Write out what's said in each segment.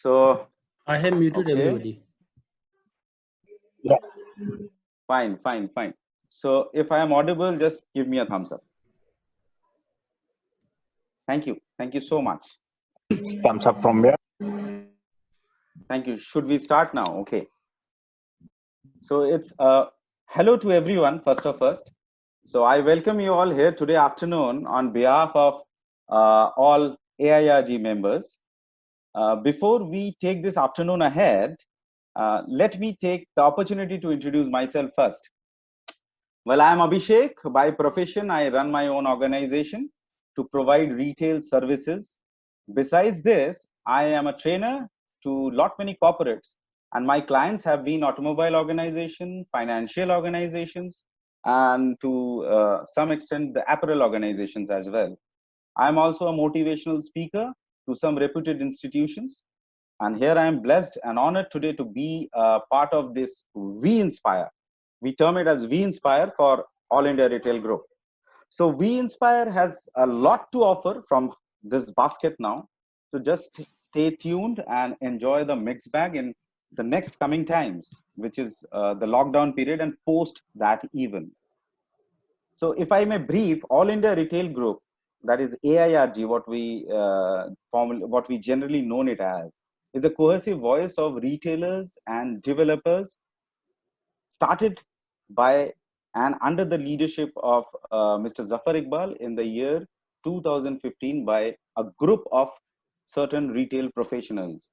So, I have muted okay, everybody. Yeah. fine. So, if I am audible, just give me a thumbs up. Thank you so much. Thumbs up from where? Thank you. Should we start now? Okay. So, it's hello to everyone, first. So, I welcome you all here today afternoon on behalf of all AIRG members. Before we take this afternoon ahead, let me take the opportunity to introduce myself first. Well, I am Abhishek. By profession, I run my own organization to provide retail services. Besides this, I am a trainer to lot many corporates, and my clients have been automobile organization, financial organizations, and to some extent the apparel organizations as well. I am also a motivational speaker to some reputed institutions, and here I am blessed and honored today to be a part of this We Inspire. We term it as We Inspire for All India Retail Group. So We Inspire has a lot to offer from this basket now. So just stay tuned and enjoy the mixed bag in the next coming times, which is the lockdown period and post that even. So if I may brief, All India Retail Group, that is AIRG, what we generally known it as, is a cohesive voice of retailers and developers started by and under the leadership of Mr. Zafar Iqbal in the year 2015 by a group of certain retail professionals.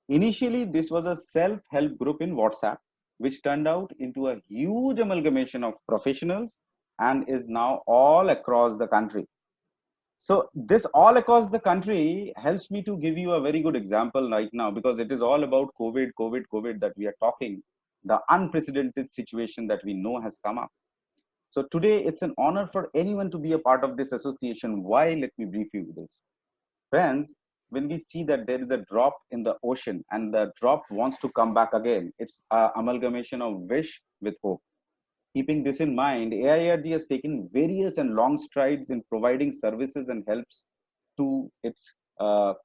Initially, this was a self-help group in WhatsApp, which turned out into a huge amalgamation of professionals and is now all across the country. So this all across the country helps me to give you a very good example right now, because it is all about COVID that we are talking, the unprecedented situation that we know has come up. So today it's an honor for anyone to be a part of this association. Why? Let me brief you this. Friends, when we see that there is a drop in the ocean and the drop wants to come back again, it's an amalgamation of wish with hope. Keeping this in mind, AIRG has taken various and long strides in providing services and helps to its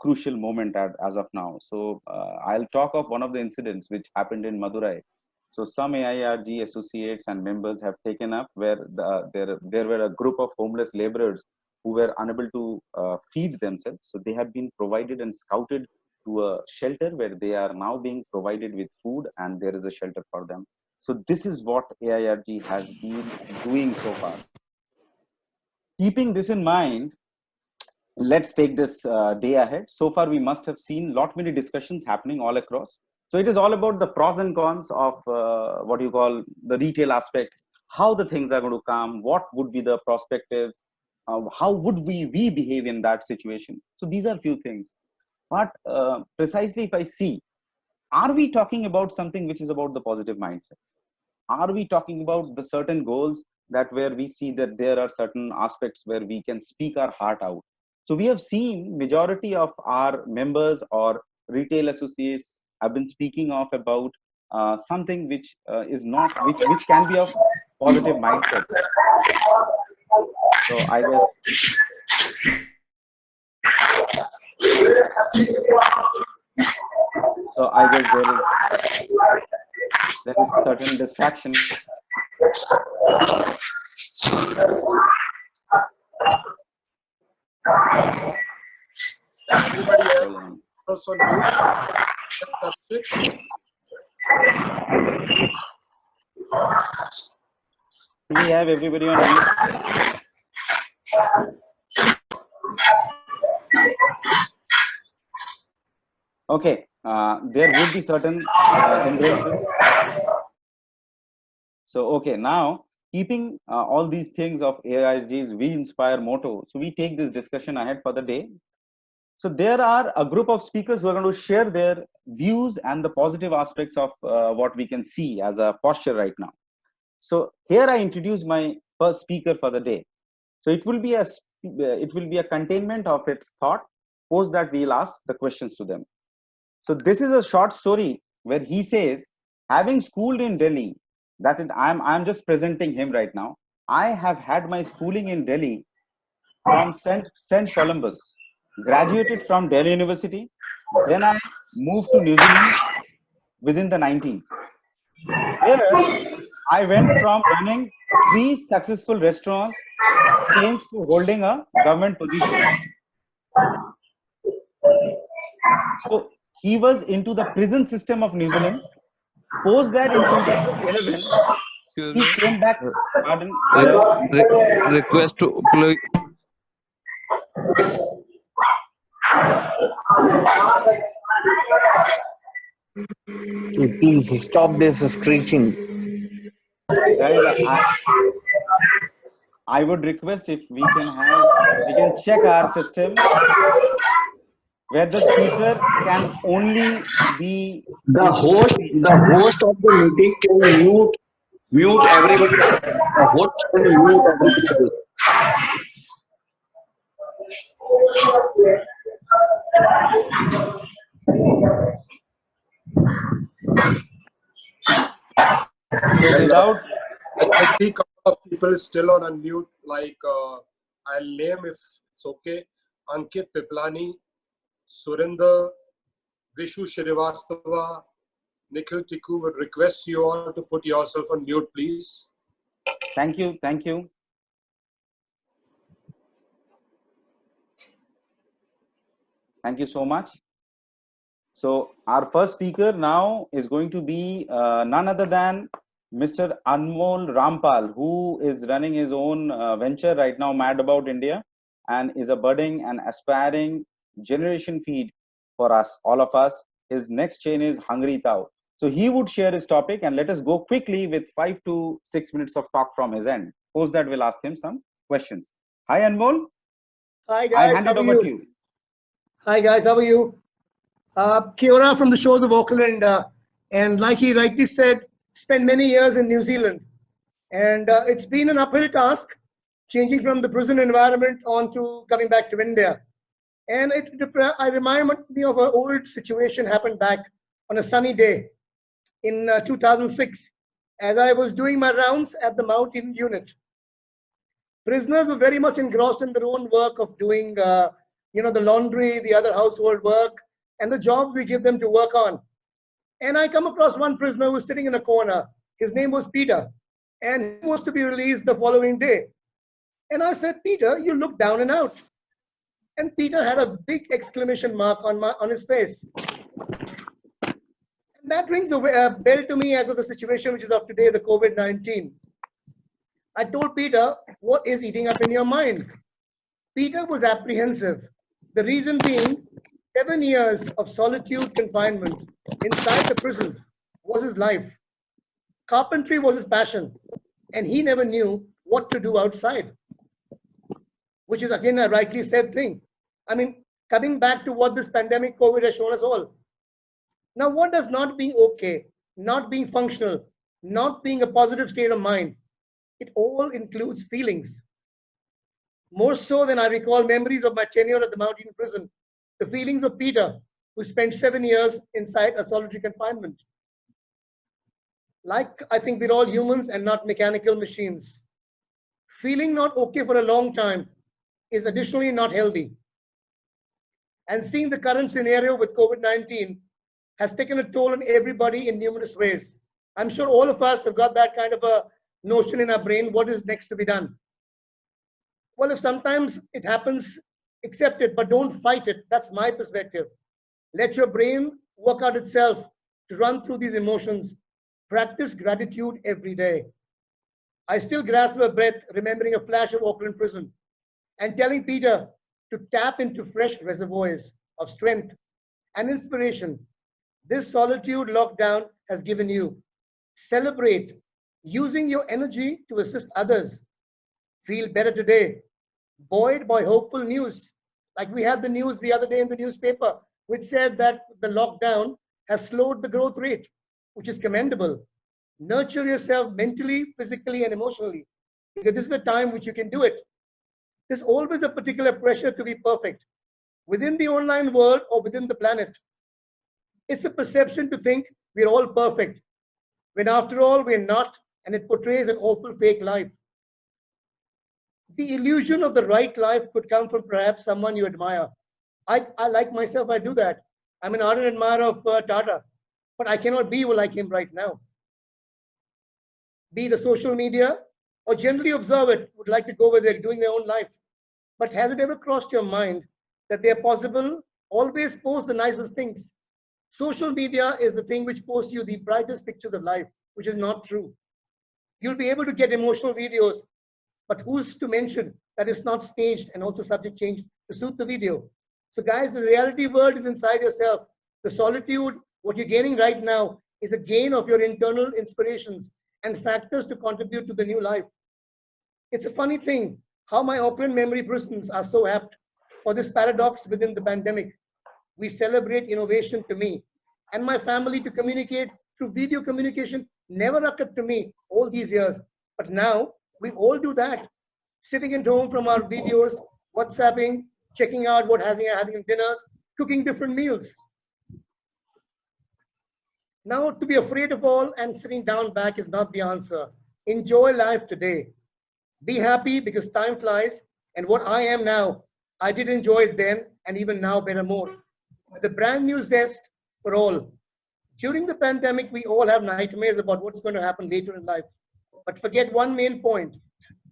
crucial moment as of now. So I'll talk of one of the incidents which happened in Madurai. So some AIRG associates and members have taken up where there were a group of homeless laborers who were unable to feed themselves. So they have been provided and scouted to a shelter where they are now being provided with food, and there is a shelter for them. So this is what AIRG has been doing so far. Keeping this in mind, let's take this day ahead. So far, we must have seen lot many discussions happening all across. So it is all about the pros and cons of what you call the retail aspects, how the things are going to come, what would be the perspectives, how would we behave in that situation. So these are few things. But precisely if I see, are we talking about something which is about the positive mindset? Are we talking about the certain goals that where we see that there are certain aspects where we can speak our heart out? So we have seen majority of our members or retail associates have been speaking of about something which is not which can be of positive mindset. So I guess there is certain distraction. Everybody else also mute. We have everybody on mute. Okay, there would be certain hindrances. So, okay, now keeping all these things of AIRG's We Inspire motto, so we take this discussion ahead for the day. So there are a group of speakers who are going to share their views and the positive aspects of what we can see as a posture right now. So here I introduce my first speaker for the day. So it will be a containment of its thought. Post that we'll ask the questions to them. So this is a short story where he says, having schooled in Delhi, that's it. I'm just presenting him right now. I have had my schooling in Delhi from St. Columbus, graduated from Delhi University. Then I moved to New Zealand within the 90s. There, I went from running 3 successful restaurants chains to holding a government position. So he was into the prison system of New Zealand. Post that in 2011, he came back. Pardon. Request to play. Please stop this screeching. Guys, I would request if we can check our system where the speaker can only be The host of the meeting can mute everybody. The host can mute everybody. so without. I see a couple of people still on unmute. Like I'll name if it's okay. Ankit Piplani, Surinder, Vishu Shrivastava, Nikhil Tikku would request you all to put yourself on mute, please. Thank you. Thank you. Thank you so much. So our first speaker now is going to be none other than Mr. Anmol Rampal, who is running his own venture right now, Mad About India, and is a budding and aspiring generation feed for us, all of us. His next chain is Hungry Tao. So he would share his topic, and let us go quickly with 5 to 6 minutes of talk from his end. Post that, we'll ask him some questions. Hi, Anmol. Hi I guys, hand how it are over you? to you. Hi guys, how are you? Kia ora from the shores of Auckland, and like he rightly said, spent many years in New Zealand, and it's been an uphill task, changing from the prison environment on to coming back to India. And I remind me of an old situation happened back on a sunny day in 2006, as I was doing my rounds at the mountain unit. Prisoners were very much engrossed in their own work of doing, the laundry, the other household work, and the jobs we give them to work on. And I come across one prisoner who was sitting in a corner. His name was Peter, and he was to be released the following day. And I said, Peter, you look down and out. And Peter had a big exclamation mark on his face. And that rings a bell to me as of the situation which is of today, the COVID-19. I told Peter, what is eating up in your mind? Peter was apprehensive. The reason being, 7 years of solitude confinement inside the prison was his life. Carpentry was his passion, and he never knew what to do outside, which is again a rightly said thing. I mean, coming back to what this pandemic COVID has shown us all. Now, what does not being okay, not being functional, not being a positive state of mind? It all includes feelings. More so than I recall memories of my tenure at the Mountain Prison, the feelings of Peter, who spent 7 years inside a solitary confinement. Like, I think we're all humans and not mechanical machines. Feeling not okay for a long time is additionally not healthy. And seeing the current scenario with COVID-19 has taken a toll on everybody in numerous ways. I'm sure all of us have got that kind of a notion in our brain, what is next to be done? Well, if sometimes it happens, accept it, but don't fight it. That's my perspective. Let your brain work out itself to run through these emotions. Practice gratitude every day. I still grasp my breath, remembering a flash of Auckland Prison and telling Peter to tap into fresh reservoirs of strength and inspiration. This solitude lockdown has given you. Celebrate using your energy to assist others. Feel better today, buoyed by hopeful news. Like we had the news the other day in the newspaper, which said that the lockdown has slowed the growth rate, which is commendable. Nurture yourself mentally, physically, and emotionally, because this is the time which you can do it. There's always a particular pressure to be perfect within the online world or within the planet. It's a perception to think we're all perfect, when after all, we're not, and it portrays an awful fake life. The illusion of the right life could come from perhaps someone you admire. I like myself, I do that. I'm an ardent admirer of Tata, but I cannot be like him right now. Be it a social media or generally observe it, would like to go where they're doing their own life. But has it ever crossed your mind that they are possible? Always post the nicest things. Social media is the thing which posts you the brightest pictures of life, which is not true. You'll be able to get emotional videos, but who's to mention that it's not staged and also subject changed to suit the video? So guys, the reality world is inside yourself. The solitude, what you're gaining right now, is a gain of your internal inspirations and factors to contribute to the new life. It's a funny thing how my Auckland memory persons are so apt for this paradox within the pandemic. We celebrate innovation to me and my family to communicate through video communication never occurred to me all these years. But now we all do that, sitting at home from our videos, WhatsApping, checking out what having dinners, cooking different meals. Now, to be afraid of all and sitting down back is not the answer. Enjoy life today. Be happy because time flies, and what I am now, I did enjoy it then, and even now better more. The brand new zest for all. During the pandemic, we all have nightmares about what's going to happen later in life. But forget one main point.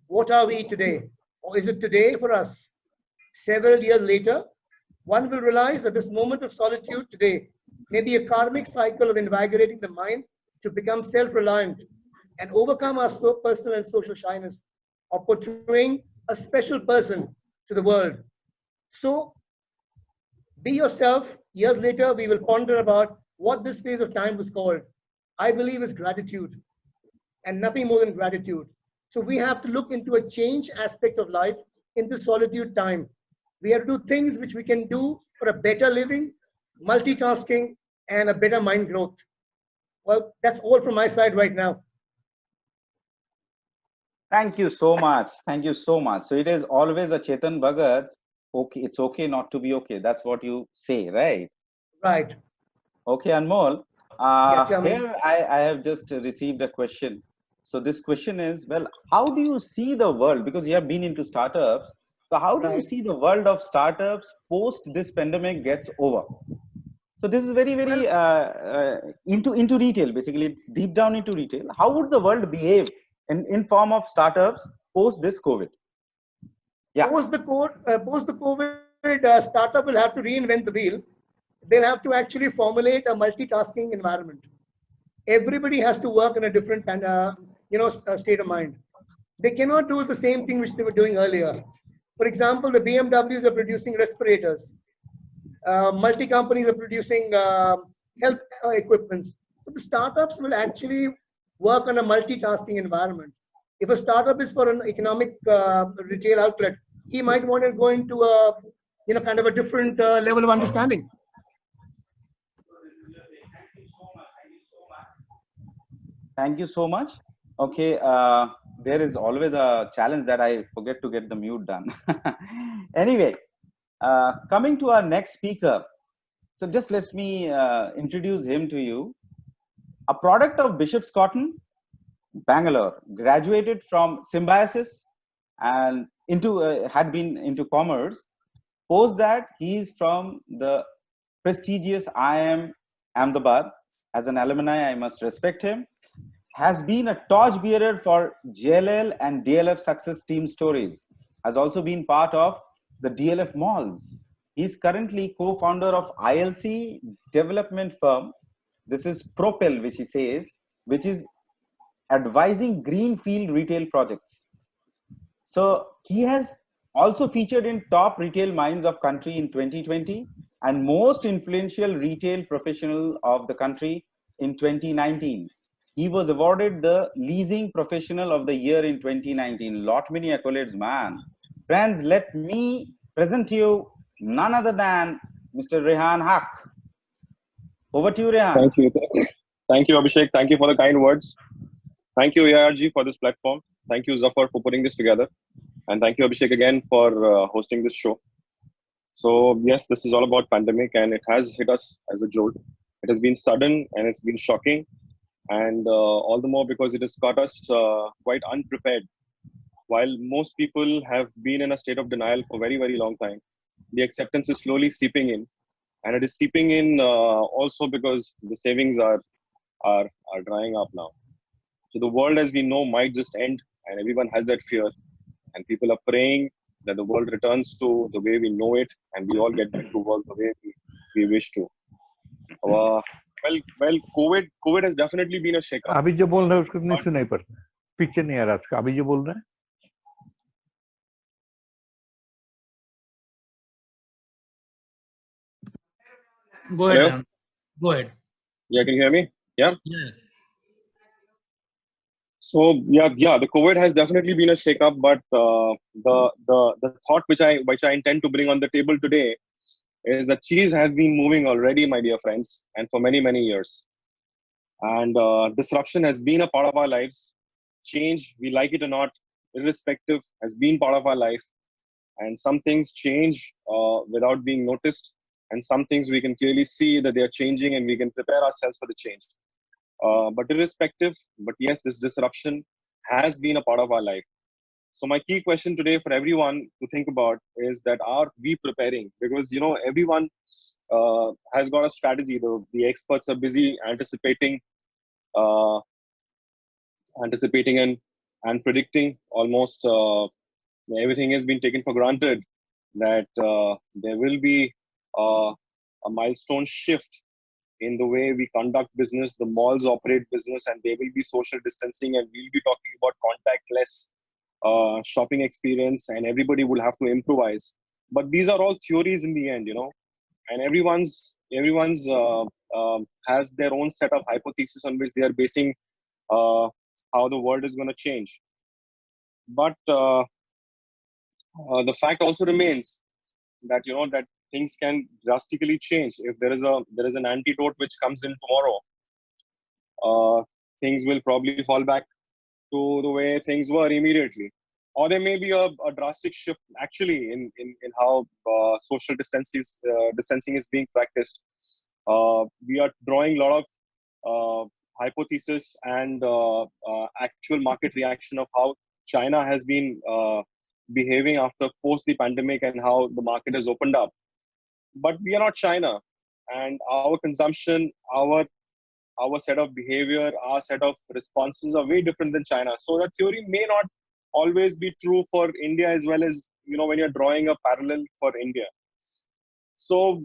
What are we today? Or is it today for us? Several years later, one will realize that this moment of solitude today may be a karmic cycle of invigorating the mind to become self-reliant and overcome our personal and social shyness of portraying a special person to the world. So, be yourself. Years later, we will ponder about what this phase of time was called. I believe is gratitude and nothing more than gratitude. So we have to look into a change aspect of life in this solitude time. We have to do things which we can do for a better living, multitasking, and a better mind growth. Well, that's all from my side right now. Thank you so much. Thank you so much. So it is always a Chetan Bhagat's, okay, it's okay not to be okay. That's what you say, right? Right. Okay, Anmol. Tell me. Here I have just received a question. So this question is, well, how do you see the world? Because you have been into startups. So how do you Right. see the world of startups post this pandemic gets over? So this is very, very into retail. Basically, it's deep down into retail. How would the world behave in form of startups post this COVID? Yeah. Post the COVID, startup will have to reinvent the wheel. They'll have to actually formulate a multitasking environment. Everybody has to work in a different state of mind. They cannot do the same thing which they were doing earlier. For example, the BMWs are producing respirators. Multi companies are producing health equipments. So the startups will actually work on a multitasking environment. If a startup is for an economic retail outlet, he might want to go into a kind of a different level of understanding. Thank you so much. Okay, there is always a challenge that I forget to get the mute done. Anyway, coming to our next speaker. So just let me introduce him to you. A product of Bishop's Cotton, Bangalore, graduated from Symbiosis and had been into commerce. Post that, he is from the prestigious IIM Ahmedabad. As an alumni, I must respect him. Has been a torchbearer for JLL and DLF success team stories. Has also been part of the DLF malls. He is currently co-founder of ILC development firm. This is Propel, which he says, which is advising greenfield retail projects. So he has also featured in top retail minds of country in 2020 and most influential retail professional of the country in 2019. He was awarded the leasing professional of the year in 2019. Lot many accolades, man. Friends, let me present to you none other than Mr. Rehan Haq. Over to you, Rehan. Thank you. Thank you, Abhishek. Thank you for the kind words. Thank you, ARG, for this platform. Thank you, Zafar, for putting this together. And thank you, Abhishek, again for hosting this show. So, yes, this is all about pandemic, and it has hit us as a jolt. It has been sudden and it's been shocking. And all the more because it has caught us quite unprepared. While most people have been in a state of denial for a very, very long time, the acceptance is slowly seeping in. and it is seeping in also because the savings are drying up now. So the world as we know might just end, and everyone has that fear, and people are praying that the world returns to the way we know it, and we all get back to work the way we wish to. Well, COVID has definitely been a shake-up. अभी जो बोल रहे हैं उसको नहीं सुनाई पड़ता, picture नहीं आ रहा उसका, अभी जो बोल रहे हैं. Go ahead. Hello? Ram. Go ahead. Yeah, can you hear me? Yeah. Yeah. So yeah, the COVID has definitely been a shake-up, but the thought which I intend to bring on the table today is that cheese has been moving already, my dear friends, and for many years. And disruption has been a part of our lives. Change, we like it or not, irrespective, has been part of our life. And some things change without being noticed, and some things we can clearly see that they are changing, and we can prepare ourselves for the change. But irrespective, but yes, this disruption has been a part of our life. So my key question today for everyone to think about is that are we preparing? Because everyone has got a strategy. The experts are busy anticipating and predicting. Almost everything has been taken for granted that there will be a milestone shift in the way we conduct business, the malls operate business, and there will be social distancing, and we'll be talking about contactless shopping experience, and everybody will have to improvise. But these are all theories in the end, and everyone's has their own set of hypotheses on which they are basing how the world is going to change. But the fact also remains that that things can drastically change. If there is an antidote which comes in tomorrow, things will probably fall back to the way things were immediately, or there may be a drastic shift actually in how social distancing is being practiced. We are drawing a lot of hypothesis and actual market reaction of how China has been behaving after post the pandemic and how the market has opened up. But we are not China, and our consumption, our set of behavior, our set of responses are way different than China. So the theory may not always be true for India as well as when you're drawing a parallel for India. So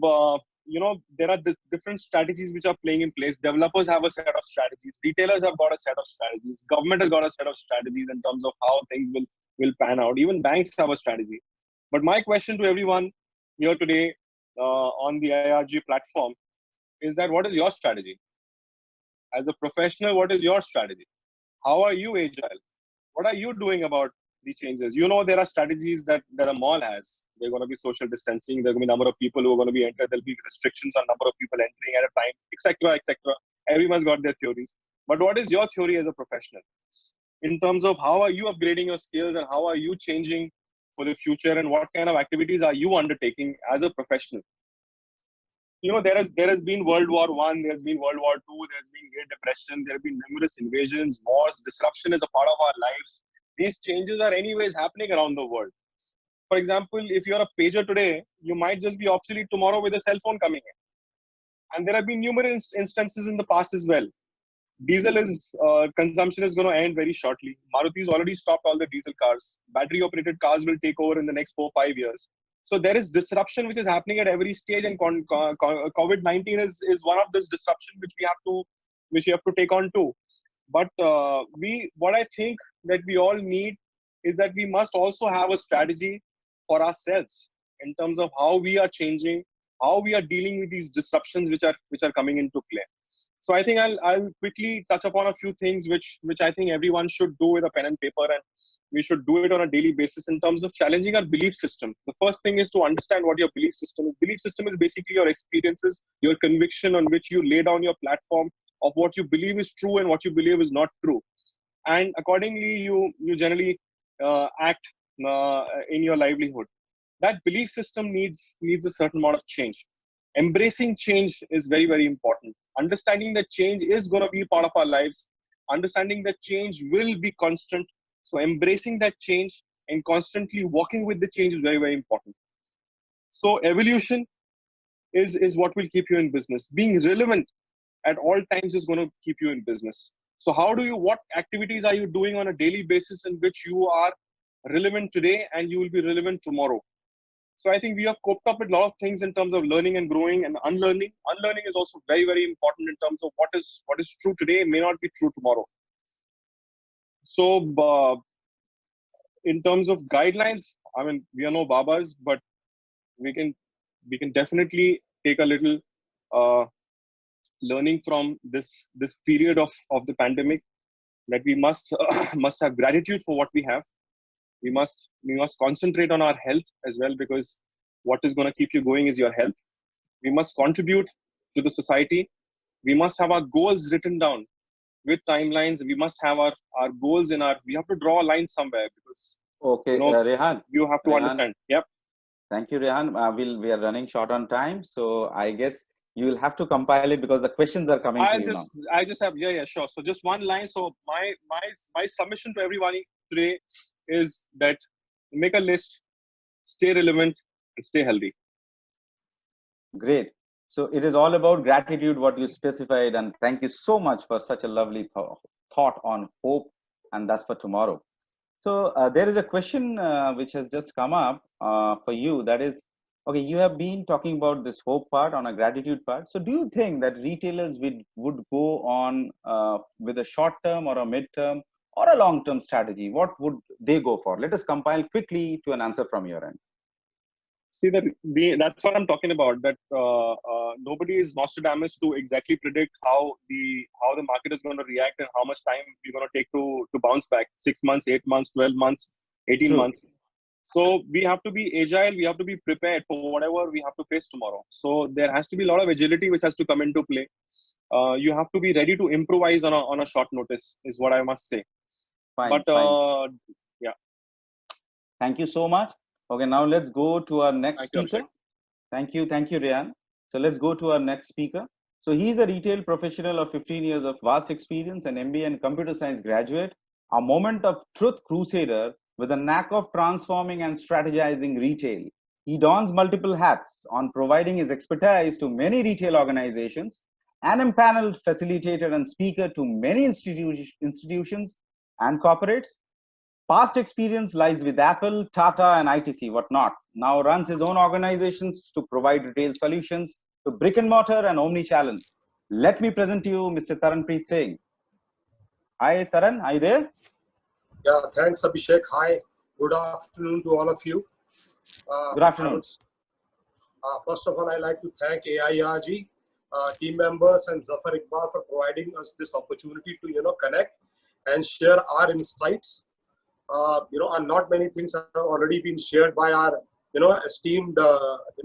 there are different strategies which are playing in place. Developers have a set of strategies. Retailers have got a set of strategies. Government has got a set of strategies in terms of how things will pan out. Even banks have a strategy. But my question to everyone here today on the IRG platform is that what is your strategy? As a professional, what is your strategy? How are you agile? What are you doing about the changes? There are strategies that a mall has. There are going to be social distancing. There are going to be a number of people who are going to be entered. There'll be restrictions on number of people entering at a time, etc. Everyone's got their theories. But what is your theory as a professional? In terms of how are you upgrading your skills and how are you changing for the future, and what kind of activities are you undertaking as a professional? There has been World War I, there's been World War II, there's been Great Depression, there have been numerous invasions, wars. Disruption is a part of our lives. These changes are anyways happening around the world. For example, if you're a pager today, you might just be obsolete tomorrow with a cell phone coming in. And there have been numerous instances in the past as well. Diesel consumption is going to end very shortly. Maruti's already stopped all the diesel cars. Battery operated cars will take over in the next 4 or 5 years. So there is disruption which is happening at every stage, and COVID-19 is one of this disruption which we have to take on too. But what I think that we all need is that we must also have a strategy for ourselves in terms of how we are changing, how we are dealing with these disruptions which are coming into play. So I think I'll quickly touch upon a few things which I think everyone should do with a pen and paper, and we should do it on a daily basis in terms of challenging our belief system. The first thing is to understand what your belief system is. Belief system is basically your experiences, your conviction on which you lay down your platform of what you believe is true and what you believe is not true. And accordingly, you generally act in your livelihood. That belief system needs a certain amount of change. Embracing change is very, very important. Understanding that change is going to be part of our lives. Understanding that change will be constant. So embracing that change and constantly walking with the change is very, very important. So evolution is what will keep you in business. Being relevant at all times is going to keep you in business. So what activities are you doing on a daily basis in which you are relevant today and you will be relevant tomorrow? So I think we have coped up with a lot of things in terms of learning and growing and unlearning. Unlearning is also very, very important in terms of what is true today may not be true tomorrow. So in terms of guidelines, I mean, we are no babas, but we can definitely take a little learning from this period of the pandemic, that we must have gratitude for what we have. We must concentrate on our health as well, because what is going to keep you going is your health. We must contribute to the society. We must have our goals written down with timelines. We must have our goals we have to draw a line somewhere, because Okay, Rehan. you have to understand. Yep. Thank you, Rehan. We are running short on time, so I guess you will have to compile it because the questions are coming to you now. I just have sure. So just one line. So my submission to everybody today is that make a list, stay relevant, and stay healthy. Great. So it is all about gratitude, what you specified, and thank you so much for such a lovely thought on hope, and that's for tomorrow. So there is a question which has just come up for you. That is, okay, you have been talking about this hope part on a gratitude part. So do you think that retailers would go on with a short-term or a mid-term or a long-term strategy? What would they go for? Let us compile quickly to an answer from your end. See, that's what I'm talking about, that nobody is Nostradamus to exactly predict how the market is going to react and how much time we're going to take to bounce back. 6 months, 8 months, 12 months, 18 True. months. So we have to be agile. We have to be prepared for whatever we have to face tomorrow. So there has to be a lot of agility which has to come into play. You have to be ready to improvise on a short notice, is what I must say. Fine, But yeah. Thank you so much. Okay, now let's go to our next speaker. Thank you, Thank you, Rehan. So let's go to our next speaker. So he's a retail professional of 15 years of vast experience, an MBA and computer science graduate, a moment of truth crusader with a knack of transforming and strategizing retail. He dons multiple hats on providing his expertise to many retail organizations, an empaneled facilitator and speaker to many institutions and corporates. Past experience lies with Apple, Tata, and ITC, whatnot. Now runs his own organizations to provide retail solutions to brick and mortar and omni-channel. Let me present to you Mr. Taranpreet Singh. Hi, Taran, are you there? Yeah, thanks, Abhishek. Hi, good afternoon to all of you. Good afternoon. First of all, I'd like to thank AIRG, team members, and Zafar Iqbal for providing us this opportunity to, connect and share our insights. And not many things have already been shared by our, esteemed,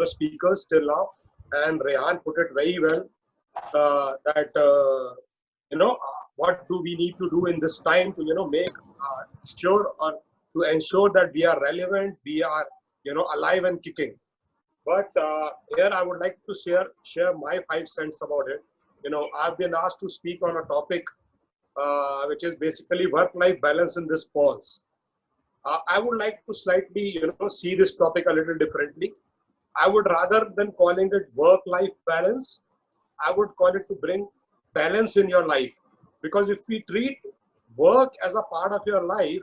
speakers till now. And Rehan put it very well that, what do we need to do in this time to, make sure or to ensure that we are relevant, we are, alive and kicking. But here I would like to share my 5 cents about it. I've been asked to speak on a topic which is basically work-life balance in this pause. I would like to slightly, see this topic a little differently. I would, rather than calling it work-life balance, I would call it to bring balance in your life. Because if we treat work as a part of your life,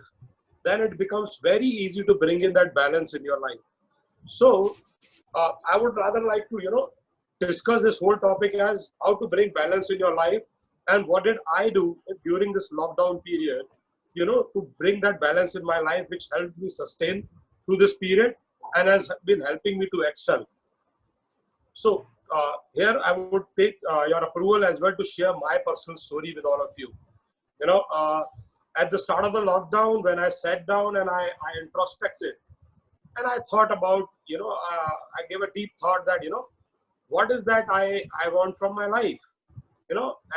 then it becomes very easy to bring in that balance in your life. So I would rather like to, discuss this whole topic as how to bring balance in your life and what did I do during this lockdown period, to bring that balance in my life, which helped me sustain through this period and has been helping me to excel. So here I would take your approval as well to share my personal story with all of you. At the start of the lockdown, when I sat down and I introspected and I thought about, I gave a deep thought that, what is that I want from my life,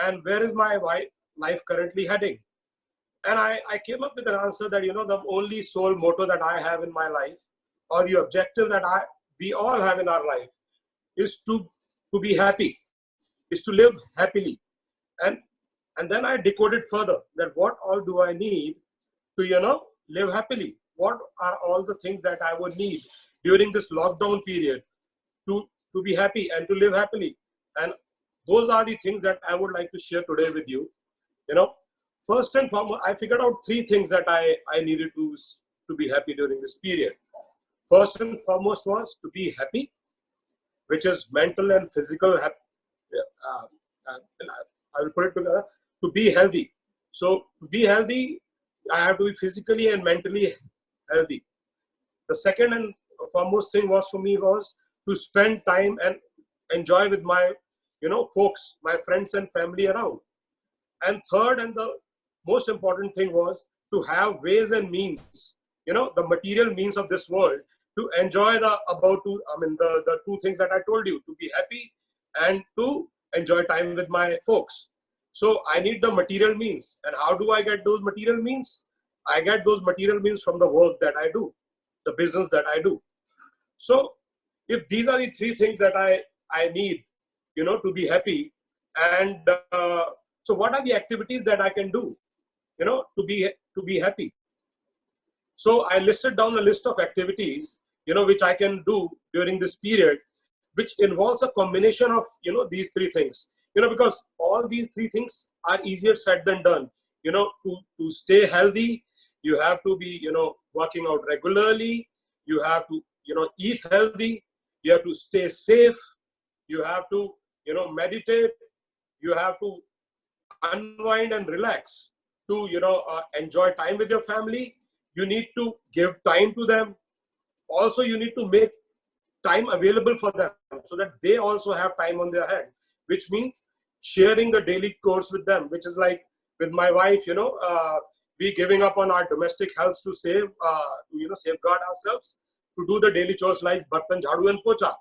and where is my life currently heading? And I came up with an answer that, the only sole motto that I have in my life, or the objective that we all have in our life, is to be happy, is to live happily. And then I decoded further that what all do I need to, live happily? What are all the things that I would need during this lockdown period to to be happy and to live happily. And those are the things that I would like to share today with you. You know, first and foremost, I figured out 3 things that I needed to be happy during this period. First and foremost was to be happy, which is mental and physical happy. I will put it together, to be healthy. So to be healthy, I have to be physically and mentally healthy. The second and foremost thing was for me was to spend time and enjoy with my, folks, my friends and family around. And third and the most important thing was to have ways and means, the material means of this world to enjoy the the 2 things that I told you, to be happy and to enjoy time with my folks. So I need the material means. And how do I get those material means? I get those material means from the work that I do, the business that I do. So if these are the 3 things that I need, to be happy, and so what are the activities that I can do, to be happy? So I listed down a list of activities, which I can do during this period, which involves a combination of, these 3 things, because all these 3 things are easier said than done. To stay healthy, you have to be, working out regularly. You have to, eat healthy. You have to stay safe. You have to, meditate. You have to unwind and relax. To, enjoy time with your family, you need to give time to them. Also, you need to make time available for them so that they also have time on their hand, which means sharing the daily course with them, which is like with my wife, we giving up on our domestic helps to safeguard ourselves, to do the daily chores like bartan, jhadu and pocha.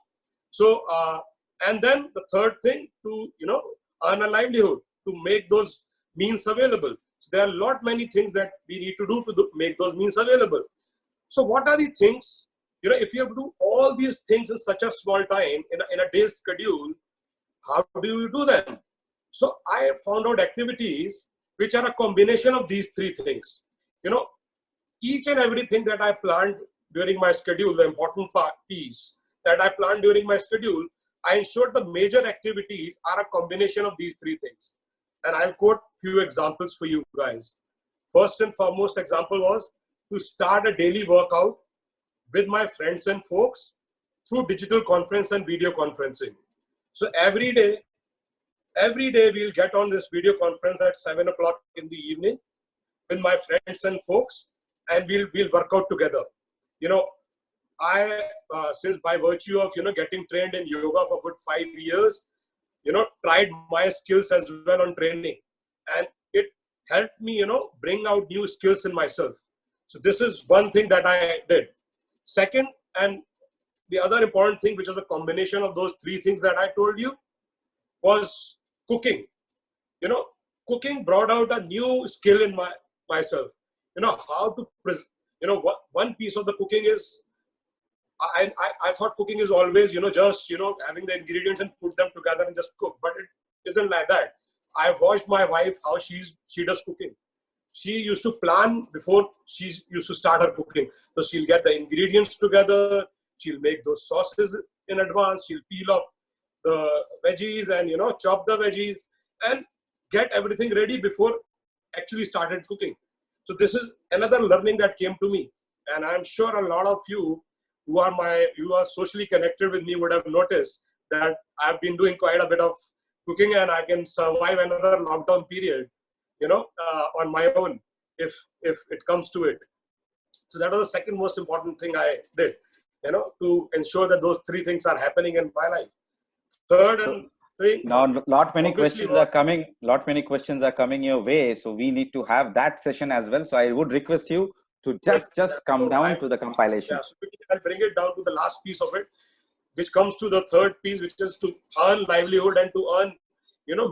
So, and then the third thing, to, earn a livelihood, to make those means available. So there are many things that we need to do to make those means available. So what are the things, if you have to do all these things in such a small time, in a day's schedule, how do you do them? So I found out activities which are a combination of these 3 things. Each and everything that I planned during my schedule, the important piece that I planned during my schedule, I ensured the major activities are a combination of these 3 things. And I'll quote few examples for you guys. First and foremost example was to start a daily workout with my friends and folks through digital conference and video conferencing. So every day we'll get on this video conference at 7 o'clock in the evening with my friends and folks, and we'll work out together. I, since by virtue of, getting trained in yoga for good 5 years, tried my skills as well on training, and it helped me, bring out new skills in myself. So this is one thing that I did. Second, and the other important thing, which is a combination of those 3 things that I told you, was cooking. Cooking brought out a new skill in myself. How to one piece of the cooking is, I thought cooking is always, just, having the ingredients and put them together and just cook. But it isn't like that. I watched my wife, how she does cooking. She used to plan before she used to start her cooking. So she'll get the ingredients together. She'll make those sauces in advance. She'll peel off the veggies and, chop the veggies and get everything ready before actually started cooking. So this is another learning that came to me. And I'm sure a lot of you who are socially connected with me would have noticed that I've been doing quite a bit of cooking, and I can survive another lockdown period, on my own, if it comes to it. So that was the second most important thing I did, to ensure that those 3 things are happening in my life. Third and thing. Now, lot many questions are coming your way. So we need to have that session as well. So I would request you to just come down to the compilation. Yeah, so I'll bring it down to the last piece of it, which comes to the third piece, which is to earn livelihood and to earn,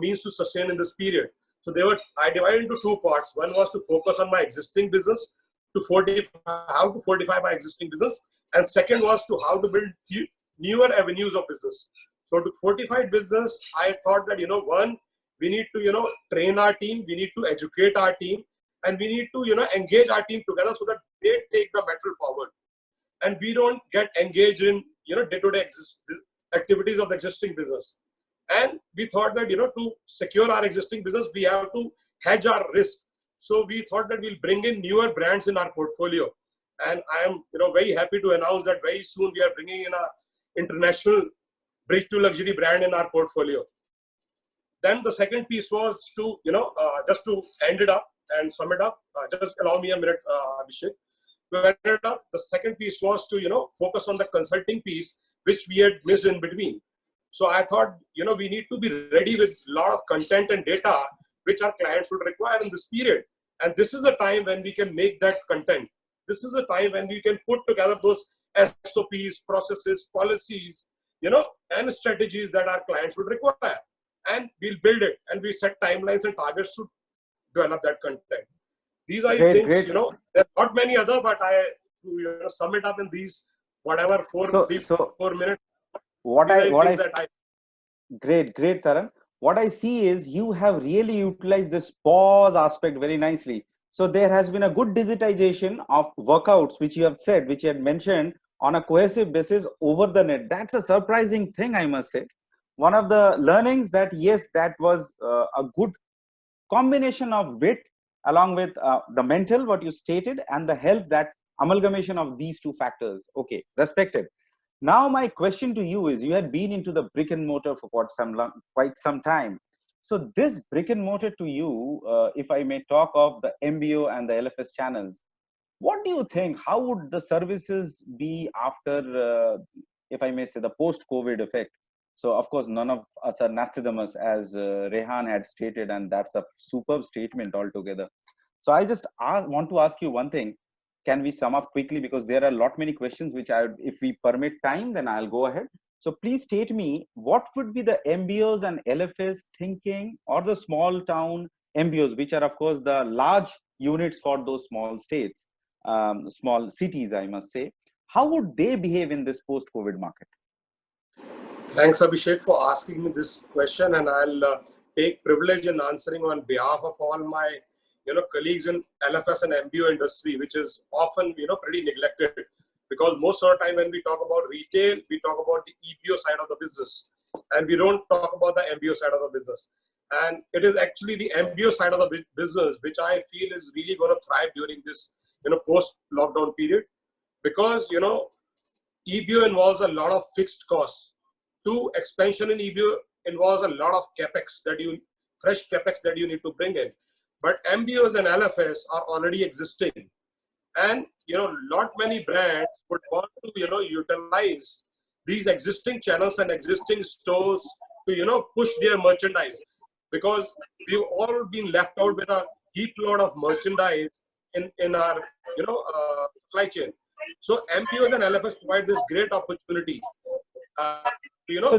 means to sustain in this period. So I divided into 2 parts. One was to focus on my existing business, how to fortify my existing business. And second was to how to build newer avenues of business. So to fortify business, I thought that, one, we need to, train our team. We need to educate our team. And we need to, engage our team together so that they take the battle forward. And we don't get engaged in, day-to-day activities of the existing business. And we thought that, to secure our existing business, we have to hedge our risk. So we thought that we'll bring in newer brands in our portfolio. And I am, very happy to announce that very soon we are bringing in a international bridge to luxury brand in our portfolio. Then the second piece was to, just to end it up and sum it up. Just allow me a minute, Abhishek. To end it up, the second piece was to, focus on the consulting piece, which we had missed in between. So I thought, we need to be ready with a lot of content and data, which our clients would require in this period. And this is a time when we can make that content. This is a time when we can put together those SOPs, processes, policies, and strategies that our clients would require. And we'll build it, and we set timelines and targets to develop that content. These are Great, things, great. there are not many other, but I sum it up in these, whatever, 4 minutes. Great, Taran. What I see is you have really utilized this pause aspect very nicely. So there has been a good digitization of workouts, which you have said, which you had mentioned on a cohesive basis over the net. That's a surprising thing, I must say. One of the learnings that, yes, that was a good combination of wit along with the mental, what you stated, and the health, that amalgamation of these two factors. Okay, respected. Now, my question to you is, you had been into the brick and mortar for quite some time. So this brick and mortar to you, if I may talk of the MBO and the LFS channels, what do you think? How would the services be after, if I may say, the post-COVID effect? So, of course, none of us are Nostradamus, as Rehan had stated, and that's a superb statement altogether. So I just want to ask you one thing. Can we sum up quickly, because there are many questions which if we permit time, then I'll go ahead. So please state me, what would be the MBOs and LFS thinking, or the small town MBOs, which are of course the large units for those small states, small cities, I must say. How would they behave in this post-COVID market? Thanks, Abhishek, for asking me this question, and I'll take privilege in answering on behalf of all my colleagues in LFS and MBO industry, which is often, pretty neglected, because most of the time when we talk about retail, we talk about the EBO side of the business, and we don't talk about the MBO side of the business. And it is actually the MBO side of the business, which I feel is really going to thrive during this, post-lockdown period, because, EBO involves a lot of fixed costs. Expansion in EBO involves a lot of fresh capex that you need to bring in. But MBOs and LFS are already existing. And, not many brands would want to, utilize these existing channels and existing stores to, push their merchandise. Because we've all been left out with a heap load of merchandise in our, supply chain. So MBOs and LFS provide this great opportunity. So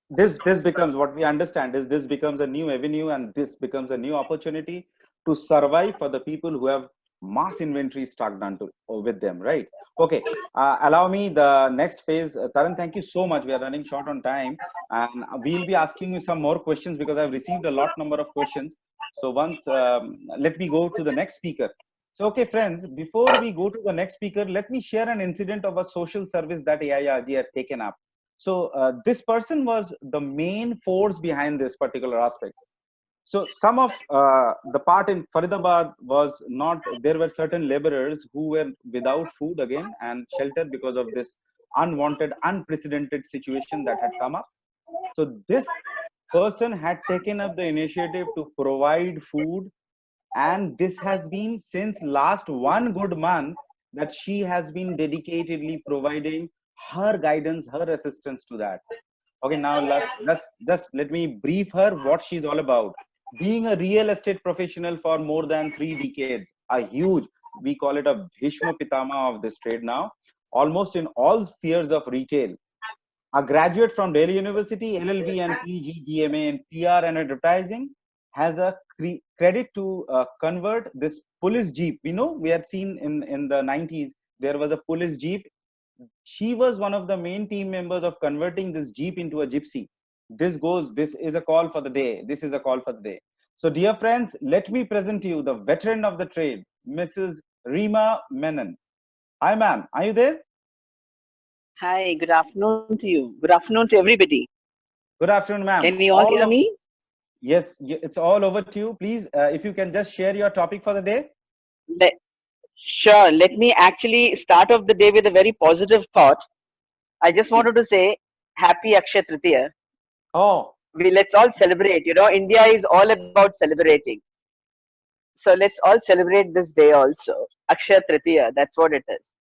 this becomes, what we understand is, this becomes a new avenue, and this becomes a new opportunity to survive for the people who have mass inventory stuck with them, right? Okay, allow me the next phase. Taran, thank you so much. We are running short on time, and we'll be asking you some more questions, because I've received a number of questions. So once, let me go to the next speaker. So, okay, friends, before we go to the next speaker, let me share an incident of a social service that AIRG had taken up. So this person was the main force behind this particular aspect. So some of the part in Faridabad was not, there were certain laborers who were without food again and shelter because of this unwanted, unprecedented situation that had come up. So this person had taken up the initiative to provide food, and this has been since last 1 good month that she has been dedicatedly providing her guidance, her assistance to that. Okay, now let's let me brief her what she's all about. Being a real estate professional for more than 3 decades, a huge, we call it a Bhishma Pitama of this trade now, almost in all spheres of retail. A graduate from Delhi University, LLB and PG, DMA in PR and advertising, has a credit to convert this police jeep. We had seen in the 90s, there was a police jeep. She was one of the main team members of converting this jeep into a gypsy. This is a call for the day. This is a call for the day. So dear friends, let me present to you the veteran of the trade, Mrs. Reema Menon. Hi ma'am, are you there? Hi, good afternoon to you. Good afternoon to everybody. Good afternoon, ma'am. Can you all hear me? Yes, it's all over to you. Please, if you can just share your topic for the day. Sure. Let me actually start off the day with a very positive thought. I just wanted to say happy Akshaya Tritiya. Oh. Let's all celebrate. You know, India is all about celebrating. So let's all celebrate this day also. Akshaya Tritiya, that's what it is.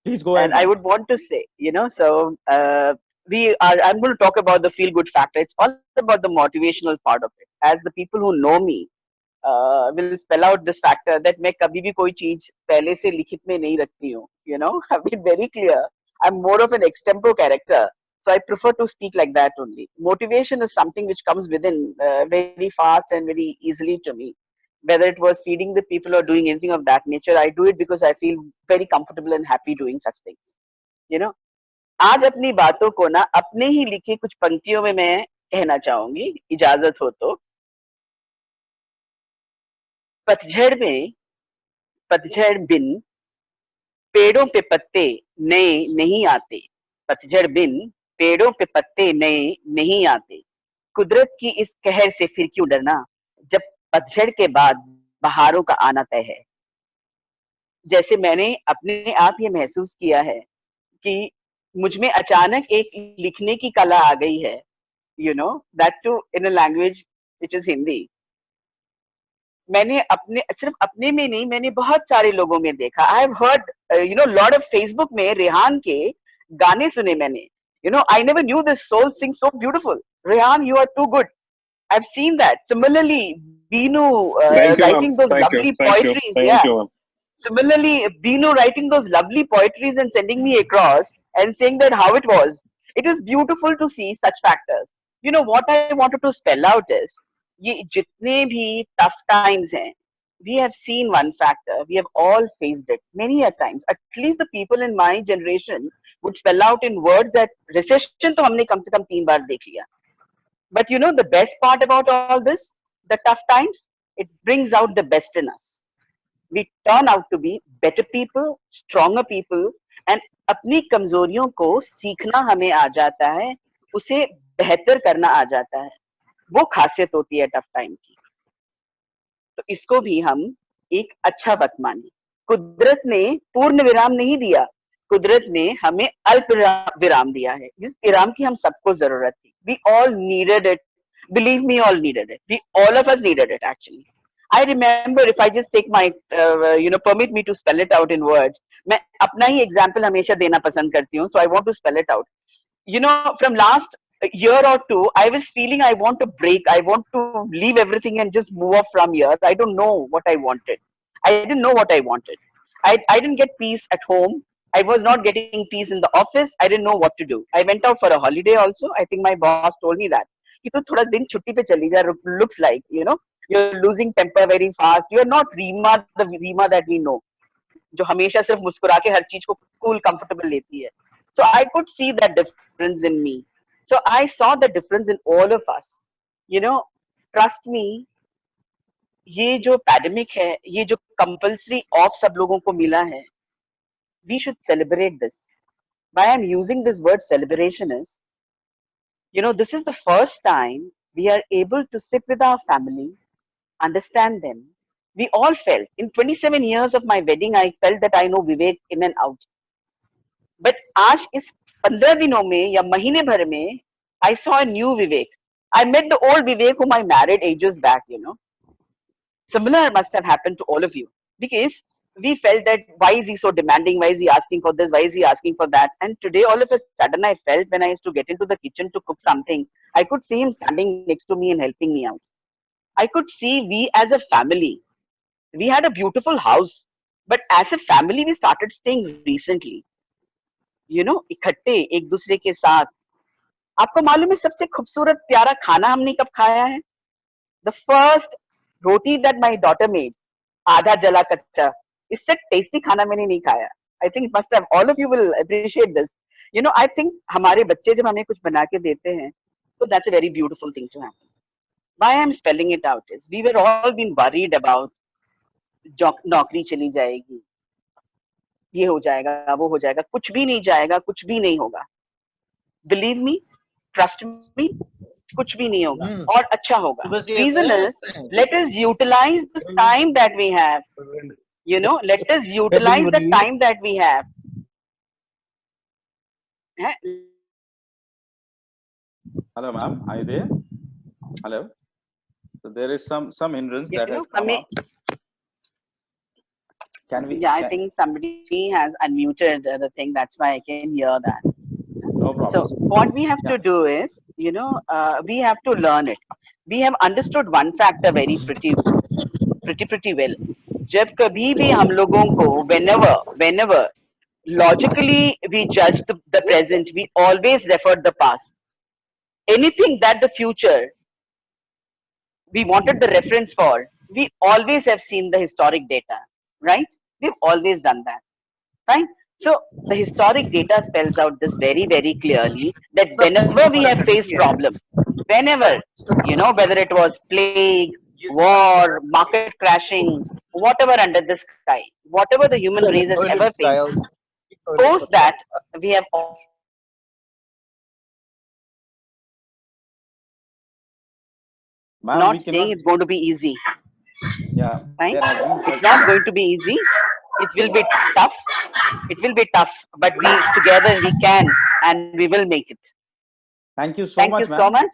Please go ahead. And I would want to say, I'm going to talk about the feel good factor. It's all about the motivational part of it. As the people who know me will spell out this factor that मैं कभी भी कोई चीज पहले से लिखित में नहीं रखती हूँ. You know, I've been very clear. I'm more of an extempore character. So I prefer to speak like that only. Motivation is something which comes within very fast and very easily to me. Whether it was feeding the people or doing anything of that nature, I do it because I feel very comfortable and happy doing such things. You know, आज अपनी बातों को ना अपने ही लिखे कुछ पंक्तियों में मैं कहना चाहूंगी, इजाजत हो तो. पतझड़ में, पतझड़ बिन पेड़ों पे पत्ते नए नहीं आते. पतझड़ बिन पेड़ों पे पत्ते नए नहीं आते. कुदरत की इस कहर से फिर क्यों डरना, जब पतझड़ के बाद बहारों का आना तय है. जैसे मैंने अपने आप ये महसूस किया है कि मुझ में अचानक एक लिखने की कला आ गई है. You know, that too in a language which is Hindi. मैंने अपने सिर्फ अपने में नहीं, मैंने बहुत सारे लोगों में देखा. I have heard, lot of Facebook में रेहान के गाने सुने मैंने. You know, I never knew this soul sings so beautiful. Rehan, you are too good. I've seen that. Similarly, Binu writing those lovely poetries. Thank you. Similarly, Binu writing those lovely poetries and sending me across and saying that how it was. It is beautiful to see such factors. You know, what I wanted to spell out is, ये जितने भी tough times हैं, we have seen one factor. We have all faced it many a times. At least the people in my generation would spell out in words that recession तो हमने कम से कम 3 बार देख लिया. But you know the best part about all this, the tough times, it brings out the best in us. We turn out to be better people, stronger people, and अपनी कमजोरियों को सीखना हमें आ जाता है, उसे बेहतर करना आ जाता है. वो खासियत होती है टफ टाइम की. तो इसको भी हम एक अच्छा वक्त माने. कुदरत ने पूर्ण विराम नहीं दिया, कुदरत ने हमें अल्प विराम दिया है, जिस विराम की हम सबको जरूरत थी. We all needed it. Believe me, all needed it. All of us needed it actually. I remember, if I just take my, permit me to spell it out in words. मैं अपना ही example हमेशा देना पसंद करती हूँ, so I want to spell it out. You know, from last year or two, I was feeling I want to break. I want to leave everything and just move off from here. I don't know what I wanted. I didn't know what I wanted. I didn't get peace at home. I was not getting peace in the office. I didn't know what to do. I went out for a holiday also. I think my boss told me that. कि तू थोड़ा दिन छुट्टी पे चली जा. Looks like, you know, you're losing temper very fast. You're not Reema, the Reema that we know, जो हमेशा सिर्फ मुस्कुरा के हर चीज को cool, comfortable लेती है. So I could see that difference in me. So I saw the difference in all of us. You know, trust me, ये जो pandemic है, ये जो compulsory off सब लोगों को मिला है, we should celebrate this. Why I'm using this word celebration is, you know, this is the first time we are able to sit with our family, understand them. We all felt, in 27 years of my wedding, I felt that I know Vivek in and out. But आज इस 15 दिनों में या महीने भर में, I saw a new Vivek. I met the old Vivek whom I married ages back, you know. Similar must have happened to all of you, because we felt that why is he so demanding? Why is he asking for this? Why is he asking for that? And today, all of a sudden, I felt when I used to get into the kitchen to cook something, I could see him standing next to me and helping me out. I could see we as a family, we had a beautiful house, but as a family, we started staying recently. You know, इकट्ठे एक दूसरे के साथ. आपको मालूम है सबसे खूबसूरत प्यारा खाना हमने कब खाया है? The first roti that my daughter made, आधा जला कच्चा. इससे टेस्टी खाना मैंने नहीं खाया. I think it must have, all of you will appreciate this. You know, I think हमारे बच्चे जब हमें कुछ बना के देते हैं, so that's a very beautiful thing to happen. Why I'm spelling it out is, we were all been worried about नौकरी चली जाएगी, ये हो जाएगा, वो हो जाएगा, कुछ भी नहीं जाएगा, कुछ भी नहीं होगा. Believe me, trust me, कुछ भी नहीं होगा और अच्छा होगा. Reason is, let us utilize this time that we have. You know, let us utilize the time that we have. Eh? Hello, ma'am. Are you there? Hello. So there is some hindrance You that know, has come up. Can we? Yeah, I think somebody has unmuted the thing. That's why I can hear that. No problem. So what we have to do is, you know, we have to learn it. We have understood one factor very pretty well. जब कभी भी हम लोगों को whenever logically we judge the present, we always refer the past. Anything that the future we wanted the reference for, we always have seen the historic data, right? We've always done that, right? So the historic data spells out this very, very clearly that whenever we have faced problem, whenever, you know, whether it was plague, war, market crashing, whatever under the sky, whatever the human race has ever faced, post that we have not saying it's going to be easy. Yeah. Right? It's not going to be easy. It will be tough. It will be tough, but we together we can and we will make it. Thank you so Thank much, you so much.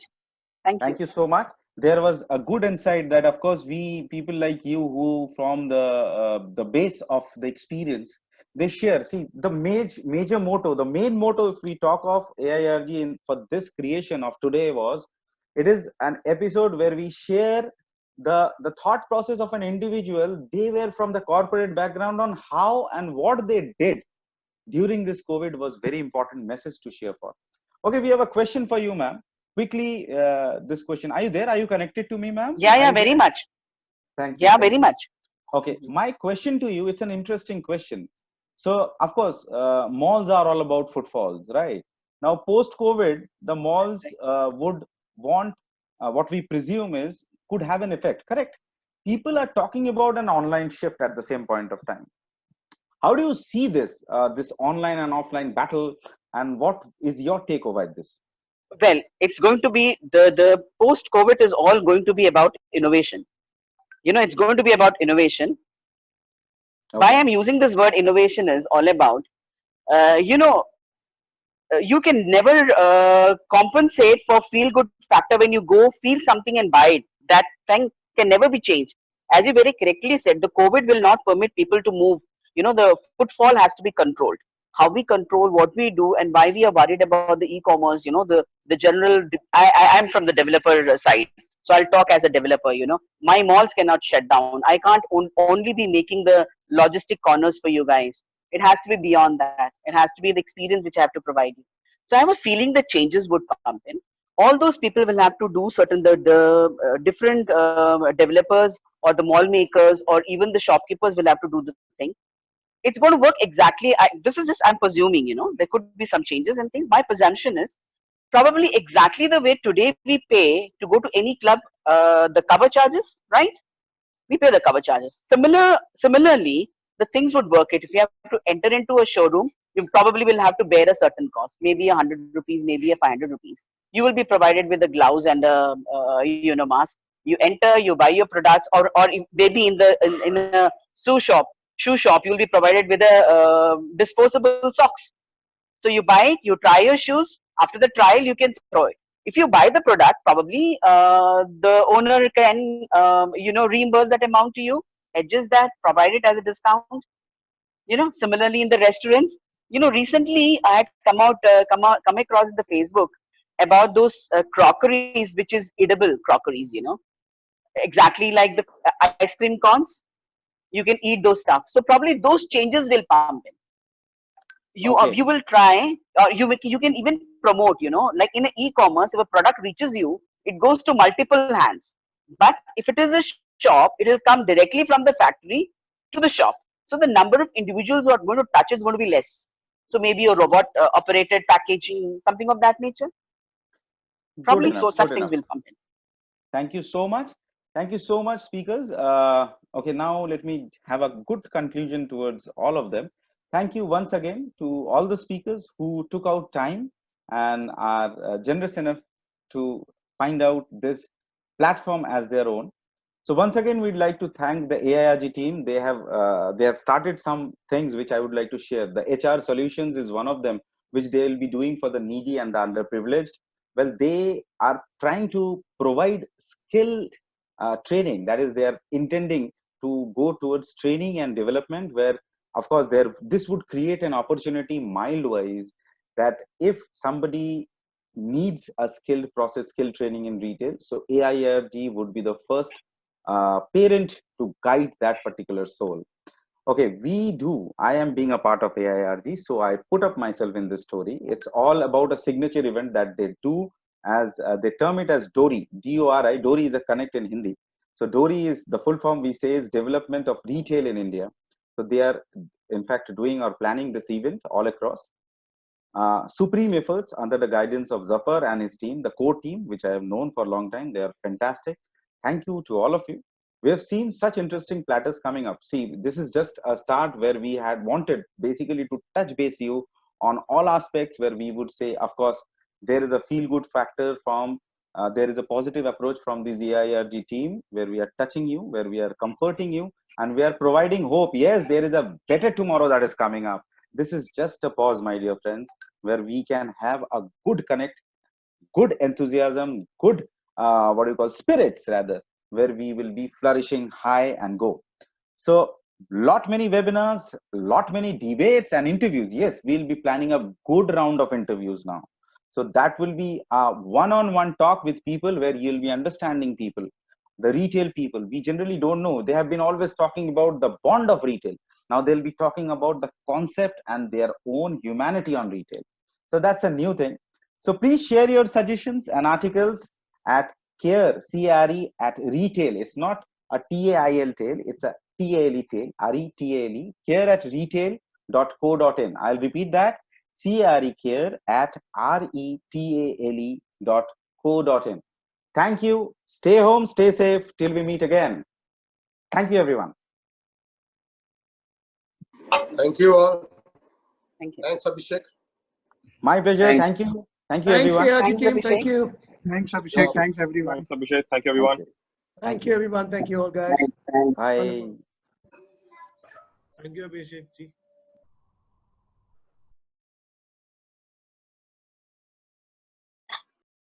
Thank you so much. There was a good insight that, of course, we people like you who from the base of the experience, they share. See, the major motto, the main motto, if we talk of AIRG for this creation of today was, it is an episode where we share the thought process of an individual. They were from the corporate background on how and what they did during this COVID was very important message to share for. Okay, we have a question for you, ma'am. Quickly, this question. Are you there? Are you connected to me, ma'am? Yeah, very much. Thank you. Yeah, very much. Okay, my question to you, it's an interesting question. So, of course, malls are all about footfalls, right? Now, post-COVID, the malls would want, what we presume is, could have an effect, correct? People are talking about an online shift at the same point of time. How do you see this, this online and offline battle, and what is your take over this? Well, it's going to be the post-COVID is all going to be about innovation. You know, it's going to be about innovation. Okay. Why I'm using this word innovation is all about, you know, you can never compensate for feel good factor when you go feel something and buy it. That thing can never be changed. As you very correctly said, the COVID will not permit people to move. You know, the footfall has to be controlled. How we control what we do and why we are worried about the e-commerce, you know, the general, I'm from the developer side. So I'll talk as a developer, you know, my malls cannot shut down. I can't only be making the logistic corners for you guys. It has to be beyond that. It has to be the experience which I have to provide you. So I have a feeling that changes would come in. All those people will have to do certain, different developers or the mall makers or even the shopkeepers will have to do the thing. It's going to work exactly. This is just, I'm presuming, you know, there could be some changes and things. My presumption is probably exactly the way today we pay to go to any club, the cover charges, right? We pay the cover charges. Similarly, the things would work it. If you have to enter into a showroom, you probably will have to bear a certain cost, maybe 100 rupees, maybe a 500 rupees. You will be provided with the gloves and a you know, mask. You enter, you buy your products, or maybe in a shoe shop, you will be provided with a disposable socks. So you buy it, you try your shoes. After the trial, you can throw it. If you buy the product, probably the owner can you know, reimburse that amount to you, adjust that, provide it as a discount. You know, similarly in the restaurants, you know, recently I had come across in the Facebook about those crockeries, which is edible crockeries. You know, exactly like the ice cream cones. You can eat those stuff. So probably those changes will pump in. You will try, or you can even promote, you know, like in e-commerce, if a product reaches you, it goes to multiple hands. But if it is a shop, it will come directly from the factory to the shop. So the number of individuals who are going to touch is going to be less. So maybe a robot operated packaging, something of that nature. Probably so such things will pump in. Thank you so much. Thank you so much, speakers. Okay, now let me have a good conclusion towards all of them. thank you once again to all the speakers who took out time and are generous enough to find out this platform as their own. So once again, we'd like to thank the AIRG team. They have started some things which I would like to share. The HR solutions is one of them, which they will be doing for the needy and the underprivileged. Well, they are trying to provide skilled training. That is, they are intending to go towards training and development, where of course this would create an opportunity mild-wise that if somebody needs a skilled training in retail, so AIRG would be the first parent to guide that particular soul. Okay, I am being a part of AIRG, so I put up myself in this story. It's all about a signature event that they do, as they term it as DORI, D-O-R-I. DORI is a connect in Hindi. So DORI is the full form, we say, is Development of Retail in India. So they are in fact doing or planning this event all across. Supreme efforts under the guidance of Zafar and his team, the core team, which I have known for a long time. They are fantastic. Thank you to all of you. We have seen such interesting platters coming up. See, this is just a start where we had wanted basically to touch base you on all aspects, where we would say, of course, there is a feel-good factor from, there is a positive approach from the AIRG team, where we are touching you, where we are comforting you, and we are providing hope. Yes, there is a better tomorrow that is coming up. This is just a pause, my dear friends, where we can have a good connect, good enthusiasm, good spirits rather, where we will be flourishing high and go. So lot many webinars, lot many debates and interviews. Yes, we'll be planning a good round of interviews now. So that will be a one-on-one talk with people, where you'll be understanding people, the retail people. We generally don't know. They have been always talking about the bond of retail. Now they'll be talking about the concept and their own humanity on retail. So that's a new thing. So please share your suggestions and articles at care, C-R-E, at retail. It's not a T-A-I-L tail, it's a T-A-L-E tail, R-E-T-A-L-E, care at retail.co.in. I'll repeat that, C-R-E care at R-E-T-A-L-E.co.in. Thank you. Stay home, stay safe till we meet again. Thank you, everyone. Thank you all. Thank you. Thanks, Abhishek. My pleasure. Thanks. Thank you. Thank you, Thanks, everyone. AIRG Thanks, team. Abhishek. Thank you. Thanks, Abhishek. Thanks, everyone. Thanks, Abhishek. Thank you, everyone. Thank you, everyone. Thank you all, guys. Thanks. Bye. Wonderful. Thank you, Abhishek ji.